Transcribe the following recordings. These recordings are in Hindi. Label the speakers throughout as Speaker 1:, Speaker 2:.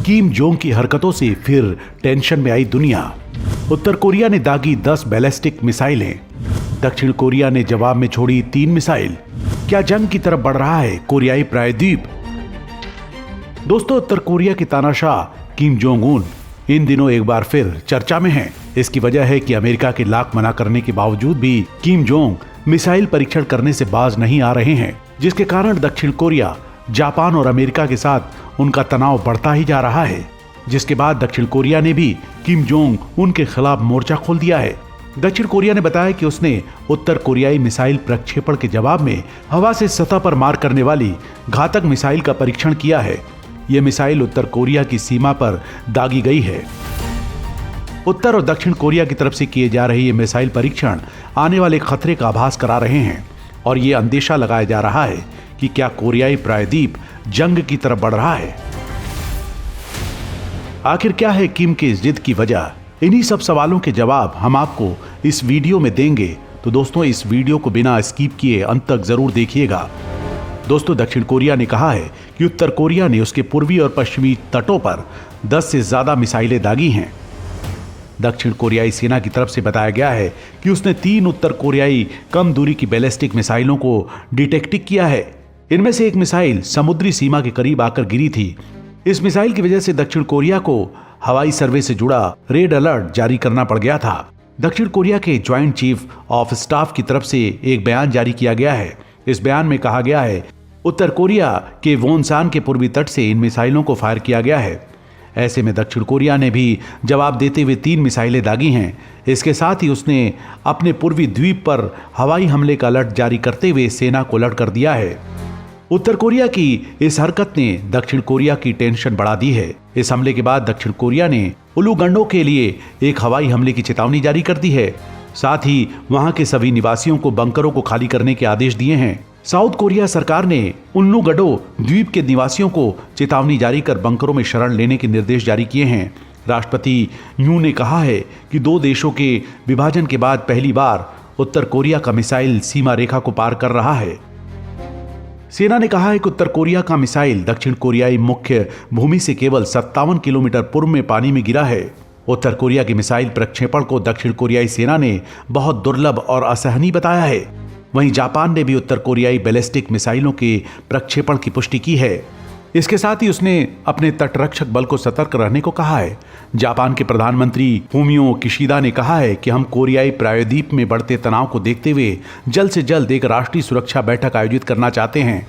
Speaker 1: किम जोंग की हरकतों से फिर टेंशन में आई दुनिया। उत्तर कोरिया ने दागी 10 बैलिस्टिक मिसाइलें। दक्षिण कोरिया ने जवाब में छोड़ी 3 मिसाइल। क्या जंग की तरफ बढ़ रहा है कोरियाई प्रायद्वीप? दोस्तों, उत्तर कोरिया की तानाशाह किम जोंग उन इन दिनों एक बार फिर चर्चा में हैं। इसकी वजह है कि अमेरिका के लाख मना करने के बावजूद भी किम जोंग मिसाइल परीक्षण करने से बाज नहीं आ रहे हैं, जिसके कारण दक्षिण कोरिया, जापान और अमेरिका के साथ उनका तनाव बढ़ता ही जा रहा है। जिसके बाद दक्षिण कोरिया ने भी किम जोंग उनके खिलाफ मोर्चा खोल दिया है। दक्षिण कोरिया ने बताया कि उसने उत्तर कोरियाई मिसाइल प्रक्षेपण के जवाब में हवा से सतह पर मार करने वाली घातक मिसाइल का परीक्षण किया है। यह मिसाइल उत्तर कोरिया की सीमा पर दागी गई है। उत्तर और दक्षिण कोरिया की तरफ से किए जा रहे ये मिसाइल परीक्षण आने वाले खतरे का आभास करा रहे हैं और ये अंदेशा लगाया जा रहा है कि क्या कोरियाई प्रायद्वीप जंग की तरफ बढ़ रहा है। आखिर क्या है किम के इस जिद की वजह? इन्हीं सब सवालों के जवाब हम आपको इस वीडियो में देंगे, तो दोस्तों इस वीडियो को बिना स्किप किए अंत तक जरूर देखिएगा। दोस्तों, दक्षिण कोरिया ने कहा है कि उत्तर कोरिया ने उसके पूर्वी और पश्चिमी तटों पर 10 से ज्यादा मिसाइलें दागी हैं। दक्षिण कोरियाई सेना की तरफ से बताया गया है कि उसने 3 उत्तर कोरियाई कम दूरी की बैलिस्टिक मिसाइलों को डिटेक्ट किया है। इनमें से एक मिसाइल समुद्री सीमा के करीब आकर गिरी थी। इस मिसाइल की वजह से दक्षिण कोरिया को हवाई सर्वे से जुड़ा रेड अलर्ट जारी करना पड़ गया था। दक्षिण कोरिया के ज्वाइंट चीफ ऑफ स्टाफ की तरफ से एक बयान जारी किया गया है। इस बयान में कहा गया है, उत्तर कोरिया के वोनसान के पूर्वी तट से इन मिसाइलों को फायर किया गया है। ऐसे में दक्षिण कोरिया ने भी जवाब देते हुए 3 मिसाइलें दागी हैं। इसके साथ ही उसने अपने पूर्वी द्वीप पर हवाई हमले का अलर्ट जारी करते हुए सेना को अलर्ट कर दिया है। उत्तर कोरिया की इस हरकत ने दक्षिण कोरिया की टेंशन बढ़ा दी है। इस हमले के बाद दक्षिण कोरिया ने उलूगंडो के लिए एक हवाई हमले की चेतावनी जारी कर दी है। साथ ही वहां के सभी निवासियों को बंकरों को खाली करने के आदेश दिए हैं। साउथ कोरिया सरकार ने उल्लूगडो द्वीप के निवासियों को चेतावनी जारी कर बंकरों में शरण लेने के निर्देश जारी किए हैं। राष्ट्रपति यून ने कहा है कि 2 देशों के विभाजन के बाद पहली बार उत्तर कोरिया का मिसाइल सीमा रेखा को पार कर रहा है। सेना ने कहा है कि उत्तर कोरिया का मिसाइल दक्षिण कोरियाई मुख्य भूमि से केवल 57 किलोमीटर पूर्व में पानी में गिरा है। उत्तर कोरिया के मिसाइल प्रक्षेपण को दक्षिण कोरियाई सेना ने बहुत दुर्लभ और असहनीय बताया है। वहीं जापान ने भी उत्तर कोरियाई बैलिस्टिक मिसाइलों के प्रक्षेपण की पुष्टि की है। इसके साथ ही उसने अपने तटरक्षक बल को सतर्क रहने को कहा है। जापान के प्रधानमंत्री फूमियो किशिदा ने कहा है कि हम कोरियाई प्रायद्वीप में बढ़ते तनाव को देखते हुए जल्द से जल्द एक राष्ट्रीय सुरक्षा बैठक आयोजित करना चाहते हैं।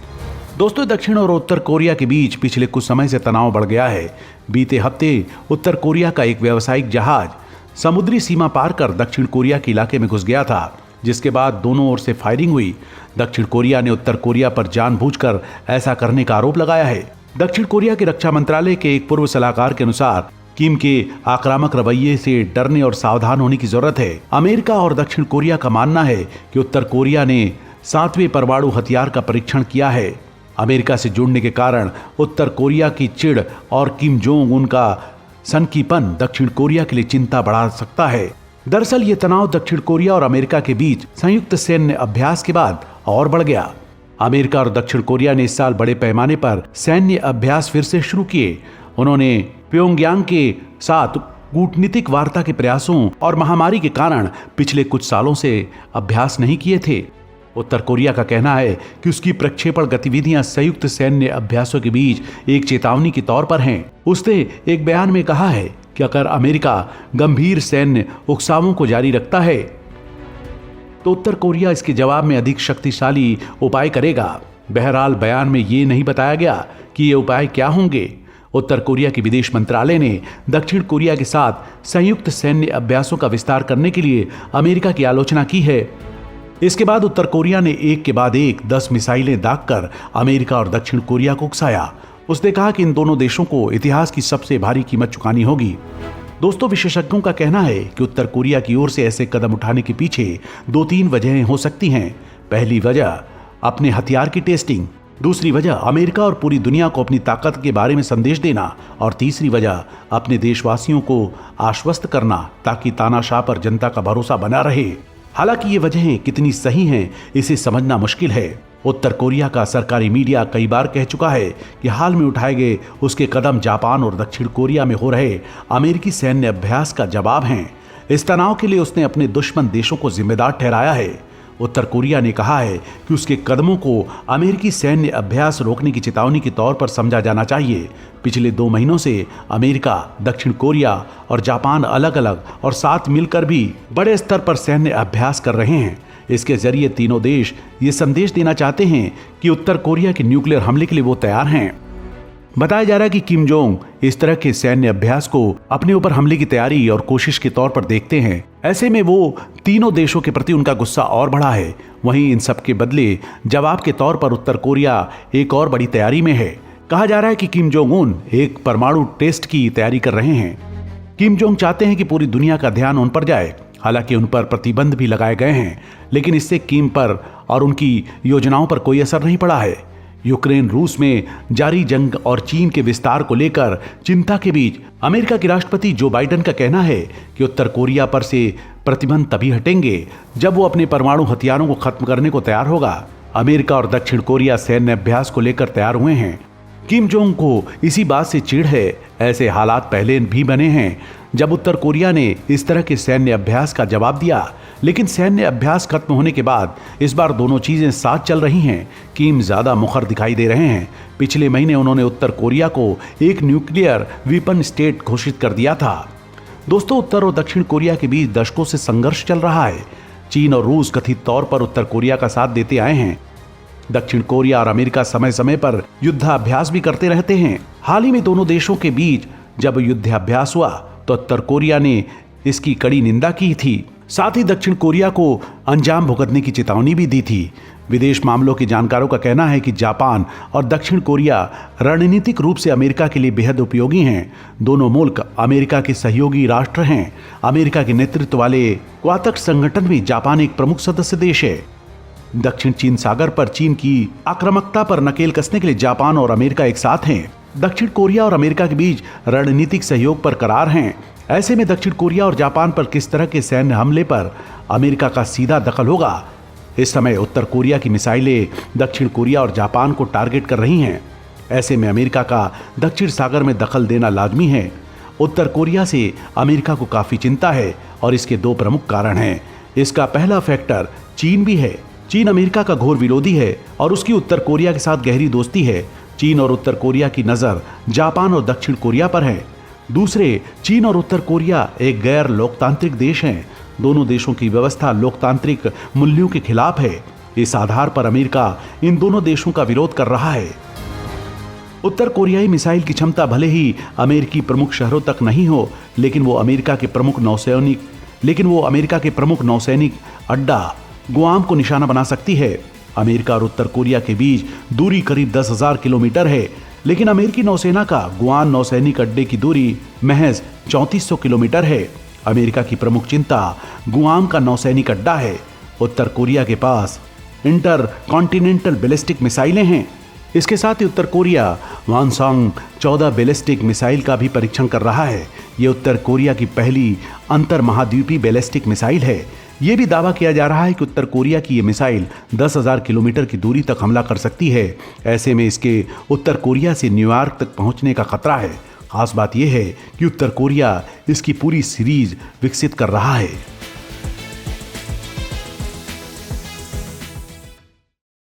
Speaker 1: दोस्तों, दक्षिण और उत्तर कोरिया के बीच पिछले कुछ समय से तनाव बढ़ गया है। बीते हफ्ते उत्तर कोरिया का एक व्यावसायिक जहाज समुद्री सीमा पार कर दक्षिण कोरिया के इलाके में घुस गया था, जिसके बाद दोनों ओर से फायरिंग हुई। दक्षिण कोरिया ने उत्तर कोरिया पर जानबूझकर ऐसा करने का आरोप लगाया है। दक्षिण कोरिया के रक्षा मंत्रालय के एक पूर्व सलाहकार के अनुसार किम के आक्रामक रवैये से डरने और सावधान होने की जरूरत है। अमेरिका और दक्षिण कोरिया का मानना है कि उत्तर कोरिया ने 7वें परमाणु हथियार का परीक्षण किया है। अमेरिका से जुड़ने के कारण उत्तर कोरिया की चिढ़ और किम जोंग उनका सनकीपन दक्षिण कोरिया के लिए चिंता बढ़ा सकता है। दरअसल ये तनाव दक्षिण कोरिया और अमेरिका के बीच संयुक्त सैन्य अभ्यास के बाद और बढ़ गया। अमेरिका और दक्षिण कोरिया ने इस साल बड़े पैमाने पर सैन्य अभ्यास फिर से शुरू किए। उन्होंने प्योंगयांग के साथ कूटनीतिक वार्ता के प्रयासों और महामारी के कारण पिछले कुछ सालों से अभ्यास नहीं किए थे। उत्तर कोरिया का कहना है कि उसकी प्रक्षेपण गतिविधियां संयुक्त सैन्य अभ्यासों के बीच एक चेतावनी के तौर पर हैं। उसने एक बयान में कहा है कि अगर अमेरिका गंभीर सैन्य उकसावों को जारी रखता है तो उत्तर कोरिया इसके जवाब में अधिक शक्तिशाली उपाय करेगा। बहरहाल बयान में ये नहीं बताया गया कि ये उपाय क्या होंगे। उत्तर कोरिया के विदेश मंत्रालय ने दक्षिण कोरिया के साथ संयुक्त सैन्य अभ्यासों का विस्तार करने के लिए अमेरिका की आलोचना की है। इसके बाद उत्तर कोरिया ने एक के बाद एक 10 मिसाइलें दागकर अमेरिका और दक्षिण कोरिया को उकसाया। उसने कहा कि इन दोनों देशों को इतिहास की सबसे भारी कीमत चुकानी होगी। दोस्तों, विशेषज्ञों का कहना है कि उत्तर कोरिया की ओर से ऐसे कदम उठाने के पीछे 2-3 वजहें हो सकती हैं। पहली वजह अपने हथियार की टेस्टिंग, दूसरी वजह अमेरिका और पूरी दुनिया को अपनी ताकत के बारे में संदेश देना और तीसरी वजह अपने देशवासियों को आश्वस्त करना ताकि तानाशाह पर जनता का भरोसा बना रहे। हालांकि ये वजहें कितनी सही हैं इसे समझना मुश्किल है। उत्तर कोरिया का सरकारी मीडिया कई बार कह चुका है कि हाल में उठाए गए उसके कदम जापान और दक्षिण कोरिया में हो रहे अमेरिकी सैन्य अभ्यास का जवाब हैं। इस तनाव के लिए उसने अपने दुश्मन देशों को जिम्मेदार ठहराया है। उत्तर कोरिया ने कहा है कि उसके कदमों को अमेरिकी सैन्य अभ्यास रोकने की चेतावनी के तौर पर समझा जाना चाहिए। पिछले 2 महीनों से अमेरिका, दक्षिण कोरिया और जापान अलग अलग और साथ मिलकर भी बड़े स्तर पर सैन्य अभ्यास कर रहे हैं। इसके जरिए तीनों देश ये संदेश देना चाहते हैं कि उत्तर कोरिया के न्यूक्लियर हमले के लिए वो तैयार हैं। बताया जा रहा है कि किम जोंग इस तरह के सैन्य अभ्यास को अपने ऊपर हमले की तैयारी और कोशिश के तौर पर देखते हैं। ऐसे में वो तीनों देशों के प्रति उनका गुस्सा और बढ़ा है। वहीं इन सब के बदले जवाब के तौर पर उत्तर कोरिया एक और बड़ी तैयारी में है। कहा जा रहा है कि किम जोंग उन एक परमाणु टेस्ट की तैयारी कर रहे हैं। किम जोंग चाहते हैं कि पूरी दुनिया का ध्यान उन पर जाए। हालांकि उन पर प्रतिबंध भी लगाए गए हैं, लेकिन इससे किम पर और उनकी योजनाओं पर कोई असर नहीं पड़ा है। यूक्रेन रूस में जारी जंग और चीन के विस्तार को लेकर चिंता के बीच अमेरिका के राष्ट्रपति जो बाइडेन का कहना है कि उत्तर कोरिया पर से प्रतिबंध तभी हटेंगे जब वो अपने परमाणु हथियारों को खत्म करने को तैयार होगा। अमेरिका और दक्षिण कोरिया सैन्य अभ्यास को लेकर तैयार हुए हैं। किम जोंग को इसी बात से चिढ़ है। ऐसे हालात पहले भी बने हैं जब उत्तर कोरिया ने इस तरह के सैन्य अभ्यास का जवाब दिया, लेकिन सैन्य अभ्यास खत्म होने के बाद इस बार दोनों चीजें साथ चल रही हैं। किम ज्यादा मुखर दिखाई दे रहे हैं। पिछले महीने उन्होंने उत्तर कोरिया को एक न्यूक्लियर वेपन स्टेट घोषित कर दिया था। दोस्तों, उत्तर और दक्षिण कोरिया के बीच दशकों से संघर्ष चल रहा है। चीन और रूस कथित तौर पर उत्तर कोरिया का साथ देते आए हैं। दक्षिण कोरिया और अमेरिका समय समय पर युद्धाभ्यास भी करते रहते हैं। हाल ही में दोनों देशों के बीच जब युद्धाभ्यास हुआ तो उत्तर कोरिया ने इसकी कड़ी निंदा की थी। साथ ही दक्षिण कोरिया को अंजाम भुगतने की चेतावनी भी दी थी। विदेश मामलों के जानकारों का कहना है कि जापान और दक्षिण कोरिया रणनीतिक रूप से अमेरिका के लिए बेहद उपयोगी हैं। दोनों मुल्क अमेरिका के सहयोगी राष्ट्र हैं। अमेरिका के नेतृत्व वाले क्वातक संगठन में जापान एक प्रमुख सदस्य देश है। दक्षिण चीन सागर पर चीन की आक्रामकता पर नकेल कसने के लिए जापान और अमेरिका एक साथ हैं। दक्षिण कोरिया और अमेरिका के बीच रणनीतिक सहयोग पर करार हैं। ऐसे में दक्षिण कोरिया और जापान पर किस तरह के सैन्य हमले पर अमेरिका का सीधा दखल होगा। इस समय उत्तर कोरिया की मिसाइलें दक्षिण कोरिया और जापान को टारगेट कर रही हैं। ऐसे में अमेरिका का दक्षिण सागर में दखल देना लाजमी है। उत्तर कोरिया से अमेरिका को काफी चिंता है और इसके 2 प्रमुख कारण हैं। इसका पहला फैक्टर चीन भी है। चीन अमेरिका का घोर विरोधी है और उसकी उत्तर कोरिया के साथ गहरी दोस्ती है। चीन और उत्तर कोरिया की नजर जापान और दक्षिण कोरिया पर है। दूसरे, चीन और उत्तर कोरिया एक गैर लोकतांत्रिक देश हैं। दोनों देशों की व्यवस्था लोकतांत्रिक मूल्यों के खिलाफ है। इस आधार पर अमेरिका इन दोनों देशों का विरोध कर रहा है। उत्तर कोरियाई मिसाइल की क्षमता भले ही अमेरिकी प्रमुख शहरों तक नहीं हो, लेकिन वो अमेरिका के प्रमुख नौसैनिक अड्डा गुआम को निशाना बना सकती है। अमेरिका और उत्तर कोरिया के बीच दूरी करीब 10,000 किलोमीटर है, लेकिन अमेरिकी नौसेना का गुआम नौसैनिक अड्डे की दूरी महज 3400 किलोमीटर है। अमेरिका की प्रमुख चिंता गुआम का नौसैनिक अड्डा है। उत्तर कोरिया के पास इंटर कॉन्टिनेंटल बैलिस्टिक मिसाइलें हैं। इसके साथ ही उत्तर कोरिया वानसोंग 14 बैलिस्टिक मिसाइल का भी परीक्षण कर रहा है। ये उत्तर कोरिया की पहली अंतर महाद्वीपीय बैलिस्टिक मिसाइल है। ये भी दावा किया जा रहा है कि उत्तर कोरिया की ये मिसाइल 10,000 किलोमीटर की दूरी तक हमला कर सकती है। ऐसे में इसके उत्तर कोरिया से न्यूयॉर्क तक पहुंचने का खतरा है। खास बात यह है कि उत्तर कोरिया इसकी पूरी सीरीज विकसित कर रहा है।